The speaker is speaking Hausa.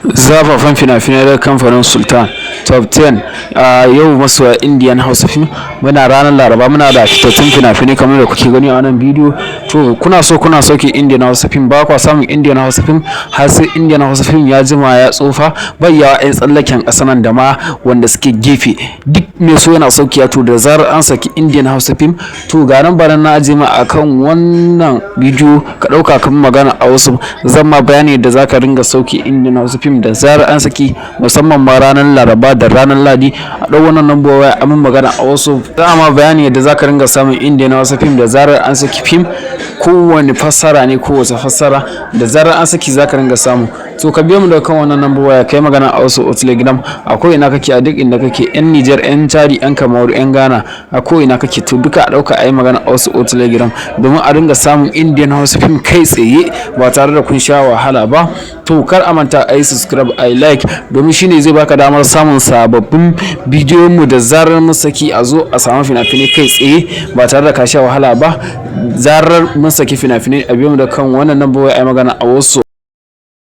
Zafafan fina-finai daga kamfanin Sultan Top 10 a yau masoya Indian Hausa film. Muna ranar Laraba, muna da fitattun fina-finai kamar da kuke gani a wannan bidiyo. To kuna sauke Indian Hausa film, ba kwa samun Indian Hausa film har sai Indian Hausa film ya jima ya tsufa bayyawa 'yan tsallaken ƙasa nan da ma wanda suke gefe. Duk mai so yana saukiya to da zarar an saki Indian Hausa film to ga nan baran na aje ma akan wannan bidiyo ka ɗauka kan magana a wasu zan ma bayani da zaka ringa sauki Indian Hausa film da zarar an saki, musamman ma ranar Laraba da ranar Ladi. A ɗau wannan number waya amin magana a wasu za ma bayani yadda zaka ringa samun Indian Hausa film da zarar an saki film, kowane fassara ne kowace fassara da zarar an saki zaka ringa samu. To ka biyo mu da kan wannan number waya kai magana a wasu Telegram. Akwai ina kake a duk inda kake, yan Niger, yan Chadi, yan Kamaru, yan Ghana, akwai ina kake to duka a ɗauka a yi magana a wasu Telegram domin a ringa samun Indian Hausa film kai tsaye ba tare da kun sha wahala ba. To kar a manta a yi subscribe, a yi like domin shine zai baka damar samun sababbin bidiyon mu da zarar mun saki a zo a samu fina-finai kai tsaye ba tare da ka sha wahala ba. Zarar mun saki fina-finai a biyo mu da kan wannan number waya a yi magana a wasu.